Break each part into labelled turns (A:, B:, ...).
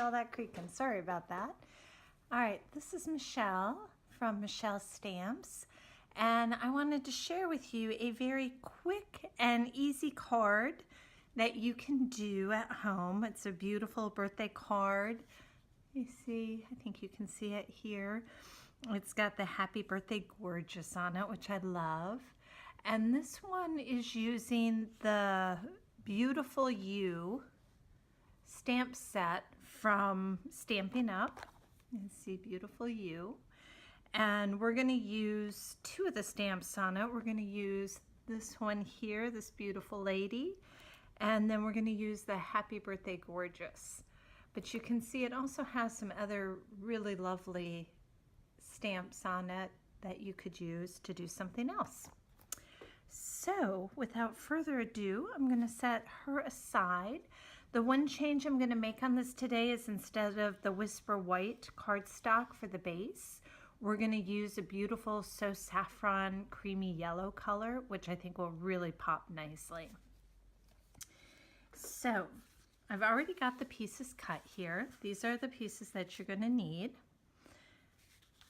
A: all that creaking. Sorry about that. All right, this is Mychele from Mychele Stamps, and I wanted to share with you a very quick and easy card that you can do at home. It's a beautiful birthday card. You see, I think you can see it here. It's got the Happy Birthday Gorgeous on it, which I love. And this one is using the Beautiful You stamp set from Stampin' Up. You can see Beautiful You. And we're going to use two of the stamps on it. We're going to use this one here, this beautiful lady, and then we're going to use the Happy Birthday Gorgeous. But you can see it also has some other really lovely stamps on it that you could use to do something else. So without further ado, I'm going to set her aside. The one change I'm going to make on this today is instead of the Whisper White cardstock for the base, we're going to use a beautiful So Saffron creamy yellow color, which I think will really pop nicely. So I've already got the pieces cut here. These are the pieces that you're going to need.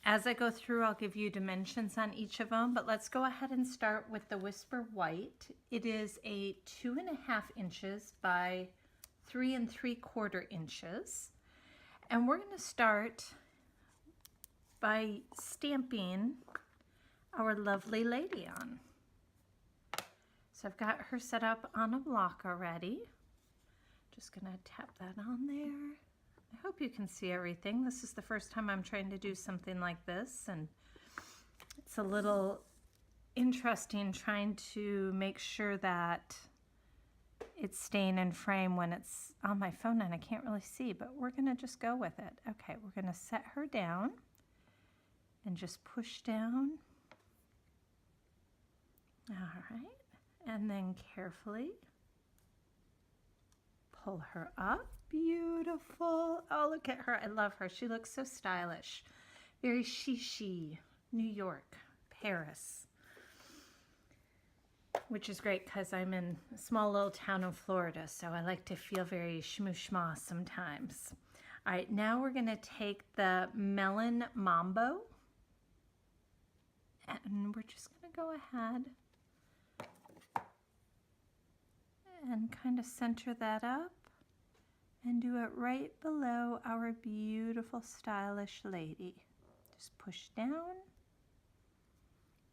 A: As I go through, I'll give you dimensions on each of them, but let's go ahead and start with the Whisper White. It is a 2.5 inches by 3 3/4 inches. And we're going to start by stamping our lovely lady on. So I've got her set up on a block already. Just going to tap that on there. I hope you can see everything. This is the first time I'm trying to do something like this, and it's a little interesting trying to make sure that it's staying in frame when it's on my phone and I can't really see, but we're going to just go with it. Okay, we're going to set her down and just push down. All right, and then carefully pull her up. Beautiful. Oh, look at her. I love her. She looks so stylish. Very chic, New York, Paris. Which is great because I'm in a small little town in Florida, so I like to feel very schmoo-schma sometimes. All right, now we're going to take the Melon Mambo, and we're just going to go ahead and kind of center that up and do it right below our beautiful stylish lady. Just push down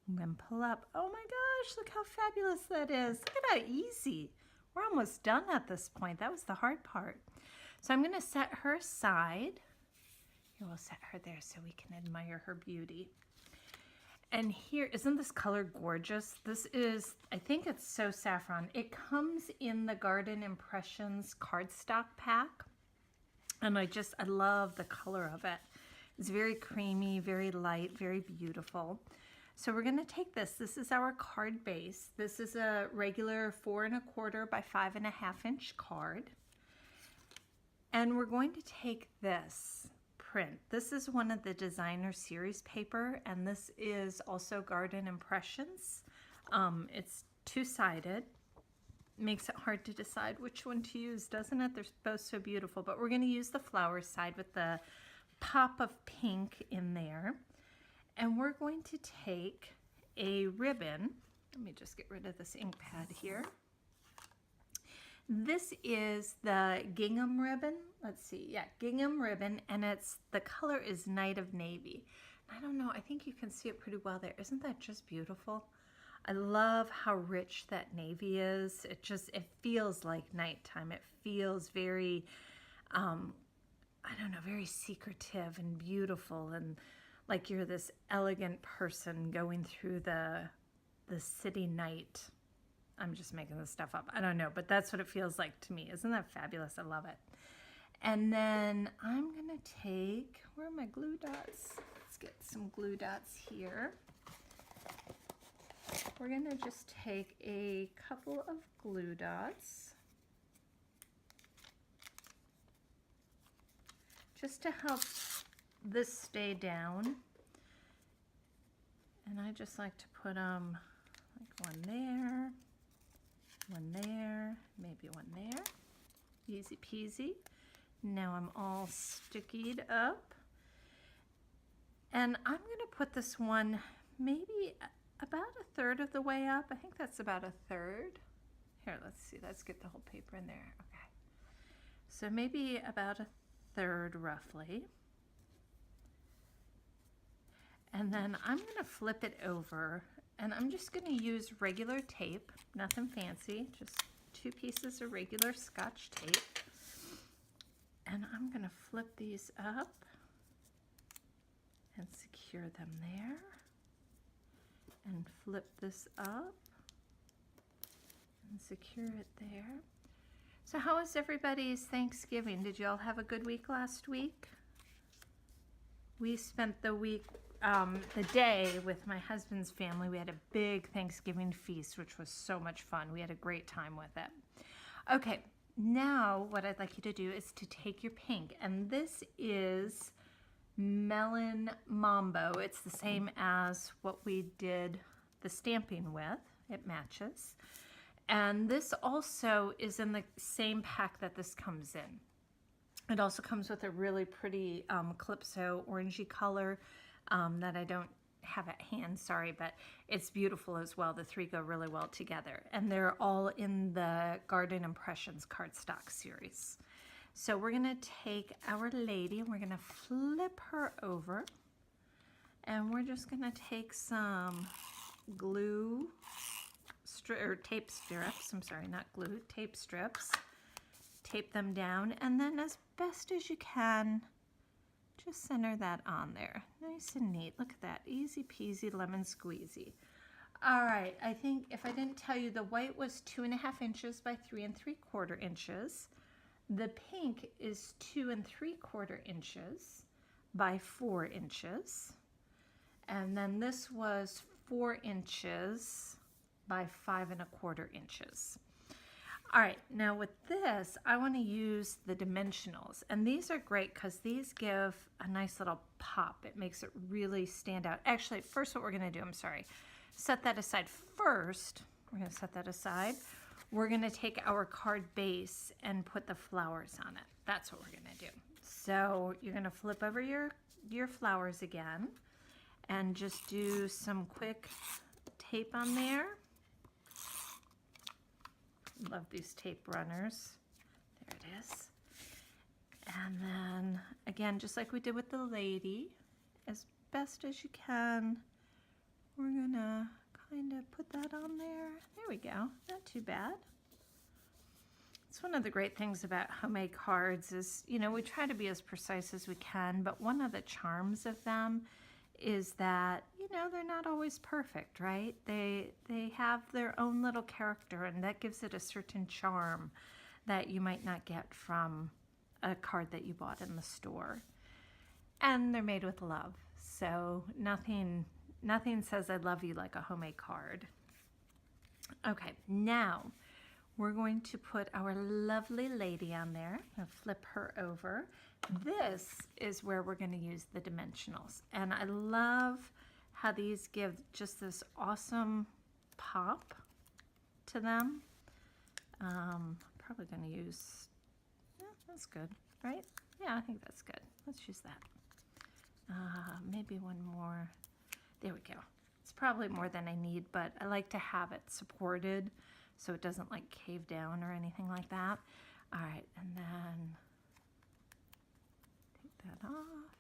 A: and then pull up. Oh my gosh, look how fabulous that is. Look at how easy. We're almost done at this point. That was the hard part. So I'm going to set her aside. Here, we'll set her there so we can admire her beauty. And here, isn't this color gorgeous? This is, I think it's So Saffron. It comes in the Garden Impressions cardstock pack. And I love the color of it. It's very creamy, very light, very beautiful. So we're gonna take this. This is our card base. This is a regular 4 1/4 by 5.5 inch card. And we're going to take this print. This is one of the designer series paper, and this is also Garden Impressions. It's two-sided. Makes it hard to decide which one to use, doesn't it? They're both so beautiful, but we're going to use the flower side with the pop of pink in there. And we're going to take a ribbon. Let me just get rid of this ink pad here. This is the gingham ribbon. Let's see, yeah, gingham ribbon, and the color is Night of Navy. I don't know, I think you can see it pretty well there. Isn't that just beautiful? I love how rich that navy is. It feels like nighttime. It feels very, I don't know, very secretive and beautiful, and like you're this elegant person going through the city night. I'm just making this stuff up. I don't know, but that's what it feels like to me. Isn't that fabulous? I love it. And then I'm going to take, where are my glue dots? Let's get some glue dots here. We're going to just take a couple of glue dots just to help this stay down. And I just like to put them like one there, maybe one there. Easy peasy. Now I'm all stickied up. And I'm going to put this one maybe about a third of the way up. I think that's about a third. Here, let's see. Let's get the whole paper in there. Okay. So maybe about a third roughly. And then I'm going to flip it over, and I'm just going to use regular tape, nothing fancy, just 2 pieces of regular Scotch tape. And I'm going to flip these up and secure them there, and flip this up and secure it there. So how was everybody's Thanksgiving? Did you all have a good week last week? We spent the week, the day with my husband's family. We had a big Thanksgiving feast, which was so much fun. We had a great time with it. Okay, now what I'd like you to do is to take your pink, and this is Melon Mambo. It's the same as what we did the stamping with. It matches. And this also is in the same pack that this comes in. It also comes with a really pretty Calypso orangey color that I don't have at hand, sorry, but it's beautiful as well. The 3 go really well together. And they're all in the Garden Impressions cardstock series. So we're going to take our lady and we're going to flip her over, and we're just going to take some glue or tape strips. I'm sorry, not glue, tape strips. Tape them down, and then as best as you can, just center that on there. Nice and neat. Look at that. Easy peasy lemon squeezy. All right, I think if I didn't tell you, the white was 2.5 inches by 3 3/4 inches. The pink is 2 3/4 inches by 4 inches. And then this was 4 inches by 5 1/4 inches. All right, now with this, I want to use the dimensionals. And these are great because these give a nice little pop. It makes it really stand out. Actually, first what we're going to do, I'm sorry, set that aside first. We're going to set that aside. We're going to take our card base and put the flowers on it. That's what we're going to do. So you're going to flip over your flowers again and just do some quick tape on there. Love these tape runners. There it is. And then again, just like we did with the lady, as best as you can, we're gonna kind of put that on there. There we go. Not too bad. It's one of the great things about homemade cards is, you know, we try to be as precise as we can, but one of the charms of them is that, you know, they're not always perfect, right? They have their own little character, and that gives it a certain charm that you might not get from a card that you bought in the store. And they're made with love. So nothing says I love you like a homemade card. Okay, now we're going to put our lovely lady on there. I'm going to flip her over. This is where we're going to use the dimensionals. And I love how these give just this awesome pop to them. Probably going to use, yeah, that's good, right? Yeah, I think that's good. Let's use that. Maybe one more. There we go. It's probably more than I need, but I like to have it supported so it doesn't like cave down or anything like that. All right, and then take that off.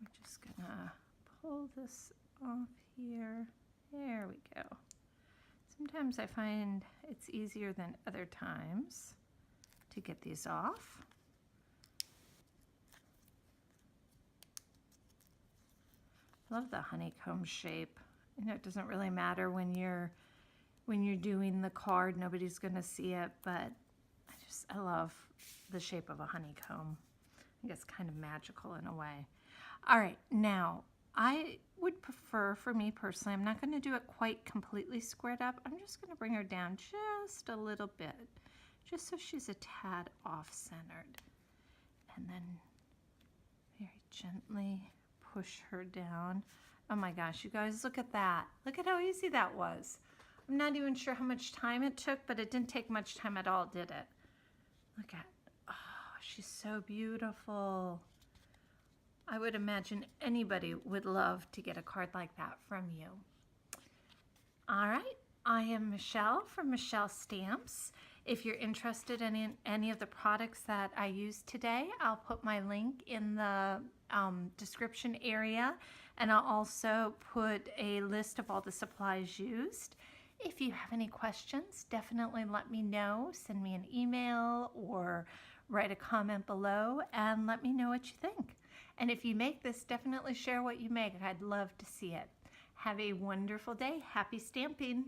A: We're just gonna pull this off here. There we go. Sometimes I find it's easier than other times to get these off. I love the honeycomb shape. You know, it doesn't really matter when you're doing the card, nobody's gonna see it, but I love the shape of a honeycomb. I think it's kind of magical in a way. All right, now I would prefer, for me personally, I'm not gonna do it quite completely squared up. I'm just gonna bring her down just a little bit, just so she's a tad off-centered. And then very gently push her down. Oh my gosh, you guys, look at that. Look at how easy that was. I'm not even sure how much time it took, but it didn't take much time at all, did it? Look at, oh, she's so beautiful. I would imagine anybody would love to get a card like that from you. All right, I am Mychele from Mychele Stamps. If you're interested in any of the products that I used today, I'll put my link in the description area, and I'll also put a list of all the supplies used. If you have any questions, definitely let me know. Send me an email or write a comment below and let me know what you think. And if you make this, definitely share what you make. I'd love to see it. Have a wonderful day. Happy stamping.